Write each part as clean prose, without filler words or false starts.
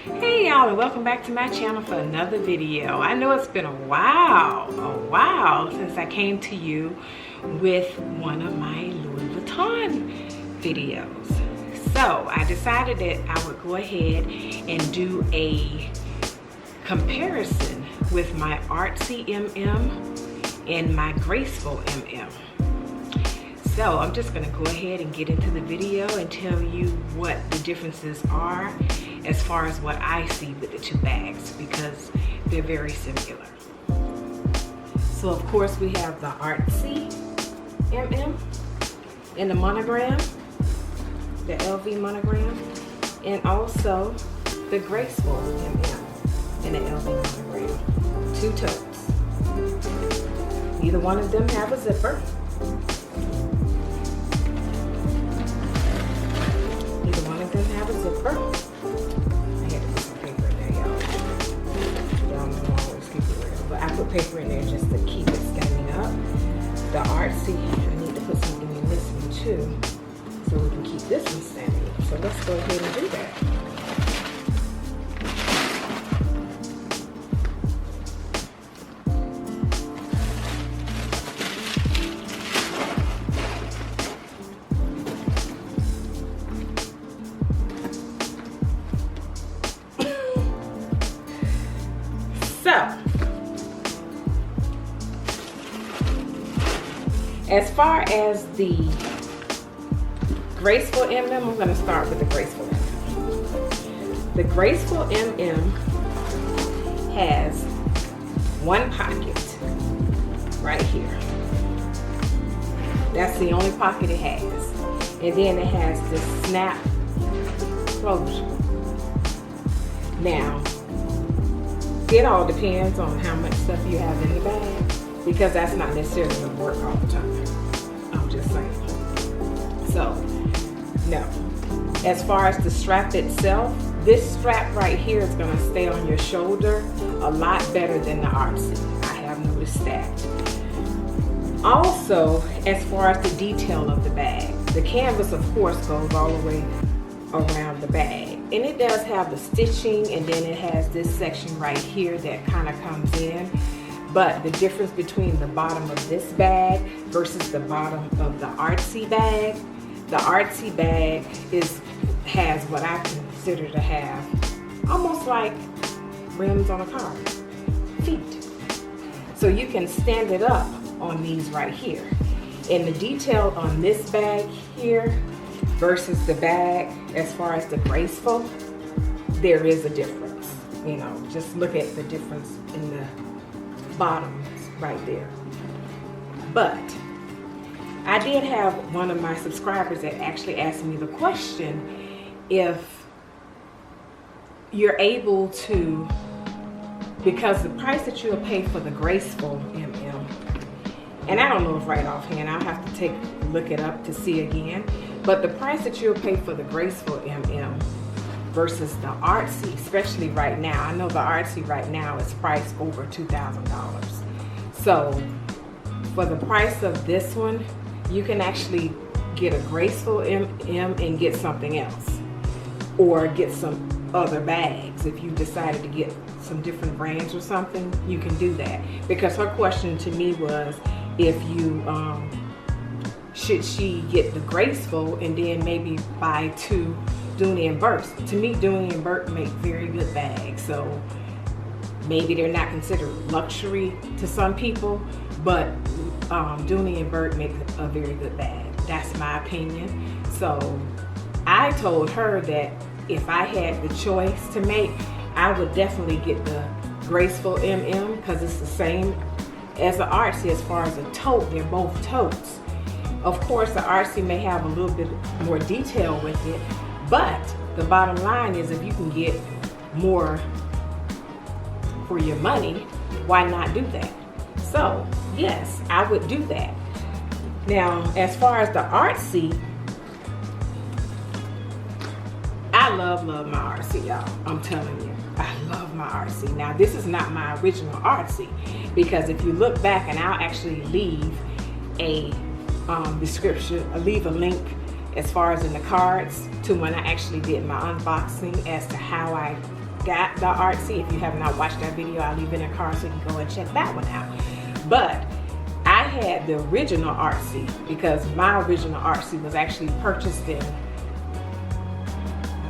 Hey y'all, and welcome back to my channel for another video. I know it's been a while since I came to you with one of my Louis Vuitton videos. So I decided that I would go ahead and do a comparison with my Artsy and my Graceful MM. So I'm just going to go ahead and get into the video and tell you what the differences are as far as what I see with the two bags, because they're very similar. So of course we have the Artsy MM in the monogram, the LV monogram, and also the Graceful MM in the LV monogram. Two totes. Neither one of them have a zipper. Neither one of them have a zipper. I put paper in there just to keep it standing up. The Artsy, I need to put something in this one too, so we can keep this one standing up. So let's go ahead and do that. So, as far as the Graceful MM, I'm going to start with the Graceful MM. The Graceful MM has one pocket right here. That's the only pocket it has. And then it has this snap closure. Now, it all depends on how much stuff you have in the bag, because that's not necessarily going to work all the time. I'm just saying. So, no. As far as the strap itself, this strap right here is going to stay on your shoulder a lot better than the Artsy. I have noticed that. Also, as far as the detail of the bag, the canvas of course goes all the way around the bag. And it does have the stitching, and then it has this section right here that kind of comes in. But the difference between the bottom of this bag versus the bottom of the Artsy bag, the Artsy bag has what I consider to have almost like rims on a car, feet. So you can stand it up on these right here. And the detail on this bag here versus the bag as far as the Graceful, there is a difference. You know, just look at the difference in the bottoms right there. But I did have one of my subscribers that actually asked me the question if you're able to, because the price that you'll pay for the Graceful MM, and I don't know if right offhand, I'll have to look it up to see again, but the price that you'll pay for the Graceful MM versus the Artsy, especially right now. I know the Artsy right now is priced over $2,000. So for the price of this one, you can actually get a Graceful MM and get something else, or get some other bags. If you decided to get some different brands or something, you can do that. Because her question to me was, if you should she get the Graceful and then maybe buy two Dooney and Burt's. To me, Dooney and Burt make very good bags, so maybe they're not considered luxury to some people, but Dooney and Burt make a very good bag. That's my opinion. So I told her that if I had the choice to make, I would definitely get the Graceful MM, because it's the same as the Artsy as far as a tote. They're both totes. Of course, the Artsy may have a little bit more detail with it, but the bottom line is, if you can get more for your money, why not do that? So yes, I would do that. Now, as far as the Artsy, I love my Artsy, y'all. I'm telling you, I love my Artsy. Now, this is not my original Artsy, because if you look back, and I'll actually leave a description, I'll leave a link as far as in the cards to when I actually did my unboxing as to how I got the Artsy. If you have not watched that video, I'll leave it in the card so you can go and check that one out. But I had the original Artsy because my original Artsy was actually purchased in, I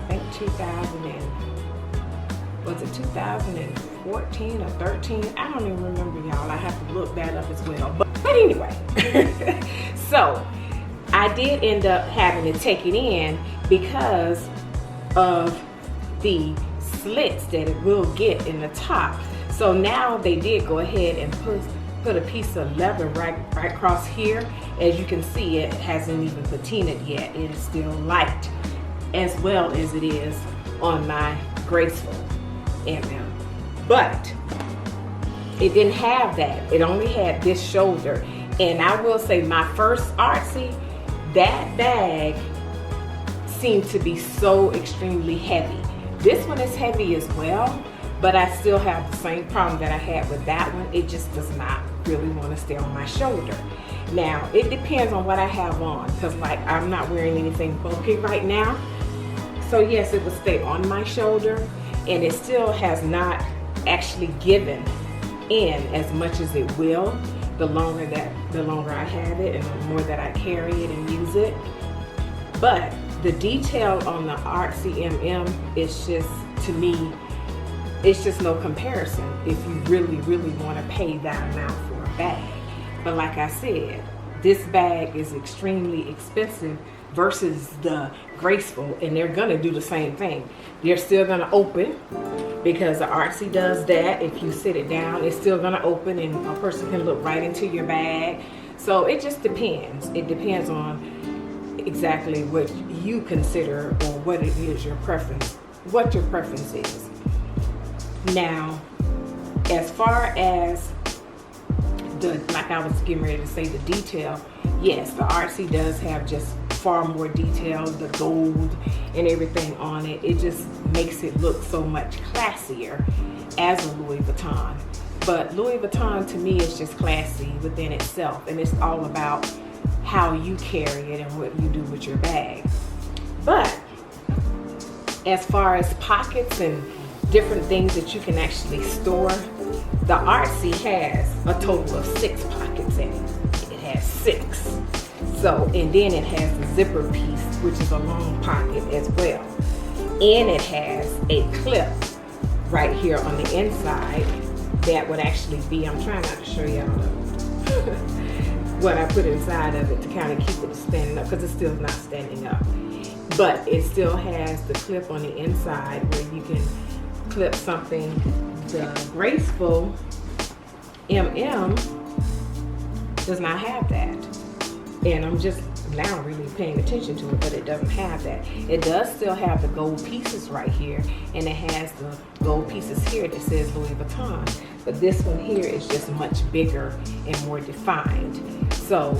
think 2014 or 13? I don't even remember, y'all. I have to look that up as well. But anyway, so I did end up having to take it in because of the slits that it will get in the top. So now they did go ahead and put a piece of leather right across here. As you can see, it hasn't even patinaed yet. It is still light, as well as it is on my Graceful MM. But it didn't have that. It only had this shoulder. And I will say, my first Artsy, that bag seemed to be so extremely heavy. This one is heavy as well, but I still have the same problem that I had with that one. It just does not really want to stay on my shoulder. Now, it depends on what I have on, because like I'm not wearing anything bulky right now. So yes, it will stay on my shoulder, and it still has not actually given in as much as it will the longer I have it and the more that I carry it and use it. But the detail on the Artsy MM is just, to me, it's just no comparison if you really, really want to pay that amount for a bag. But like I said, this bag is extremely expensive versus the Graceful, and they're gonna do the same thing. They're still gonna open, because the Artsy does that. If you sit it down, it's still gonna open and a person can look right into your bag. So it just depends. It depends on exactly what you consider or what it is your preference, what your preference is. Now, as far as like I was getting ready to say, the detail, yes, the Artsy does have just far more detail, the gold and everything on it. It just makes it look so much classier as a Louis Vuitton. But Louis Vuitton to me is just classy within itself, and it's all about how you carry it and what you do with your bag. But as far as pockets and different things that you can actually store, the Artsy has a total of 6 pockets in it. It has 6. So, and then it has the zipper piece, which is a long pocket as well. And it has a clip right here on the inside that would actually be, I'm trying not to show y'all what I put inside of it to kind of keep it standing up, because it's still not standing up. But it still has the clip on the inside where you can clip something. The Graceful MM does not have that. And I'm just now really paying attention to it, but it doesn't have that. It does still have the gold pieces right here, and it has the gold pieces here that says Louis Vuitton. But this one here is just much bigger and more defined. So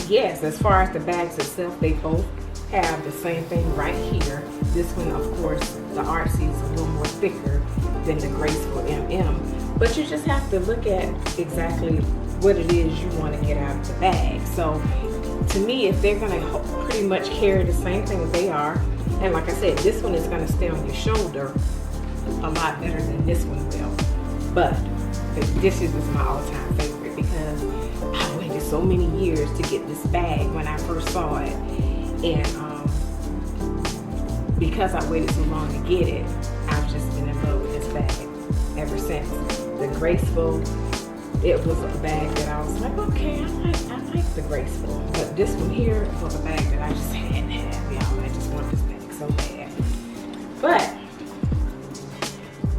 yes, as far as the bags itself, they both have the same thing right here. This one, of course, the Artsy is a little more thicker than the Graceful MM. But you just have to look at exactly what it is you want to get out of the bag. So to me, if they're going to pretty much carry the same thing as they are, and like I said, this one is going to stay on your shoulder a lot better than this one will. But this is my all-time favorite, because I waited so many years to get this bag when I first saw it. And because I waited so long to get it, I've just been in love with this bag ever since. The Graceful, it was a bag that I was like, okay, I like the Graceful. But this one here was a bag that I just had to have, y'all. I just want this bag so bad. But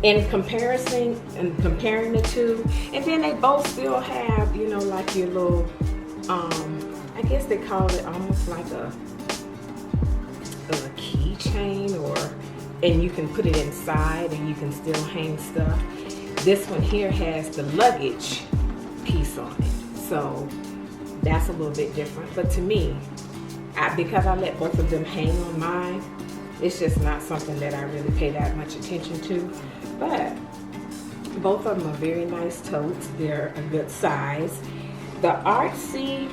in comparison and comparing the two, and then they both still have, you know, like your little, I guess they call it almost like a keychain, and you can put it inside and you can still hang stuff. This one here has the luggage piece on it, so that's a little bit different. But to me, because I let both of them hang on mine, it's just not something that I really pay that much attention to. But both of them are very nice totes. They're a good size. The Artsy,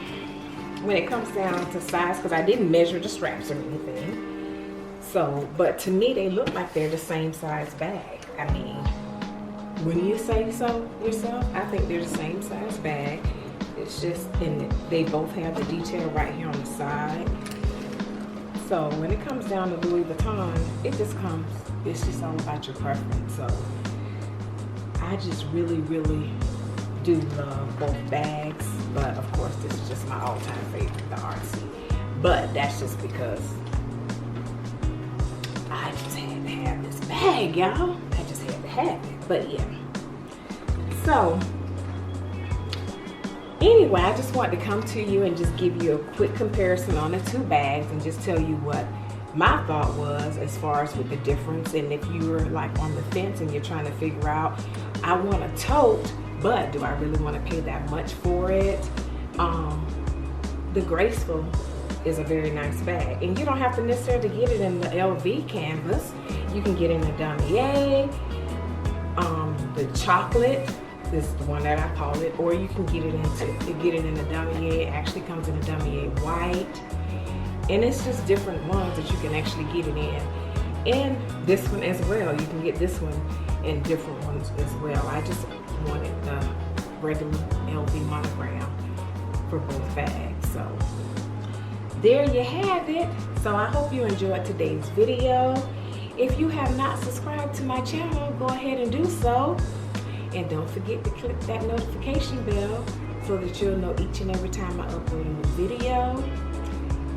when it comes down to size, because I didn't measure the straps or anything, So, but to me, they look like they're the same size bag. I mean, wouldn't you say so yourself? I think they're the same size bag. It's just, they both have the detail right here on the side. So when it comes down to Louis Vuitton, it's just all about your preference. So I just really, really do love both bags. But of course, this is just my all-time favorite, the Artsy. But that's just because I just had to have this bag, y'all. I just had to have it. But yeah. So anyway, I just wanted to come to you and just give you a quick comparison on the two bags and just tell you what my thought was as far as with the difference. And if you were like on the fence and you're trying to figure out, I want a tote, but do I really want to pay that much for it? The Graceful is a very nice bag, and you don't have to necessarily get it in the LV canvas. You can get it in the damier, the chocolate is the one that I call it, or you can get it in the damier. It actually comes in the damier white, and it's just different ones that you can actually get it in. And this one as well, you can get this one in different ones as well. I just wanted the regular LV monogram for both bags. So there you have it. So I hope you enjoyed today's video. If you have not subscribed to my channel, go ahead and do so. And don't forget to click that notification bell so that you'll know each and every time I upload a new video.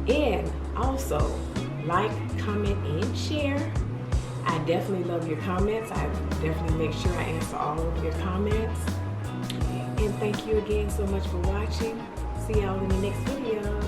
And also, like, comment, and share. I definitely love your comments. I definitely make sure I answer all of your comments. And thank you again so much for watching. See y'all in the next video.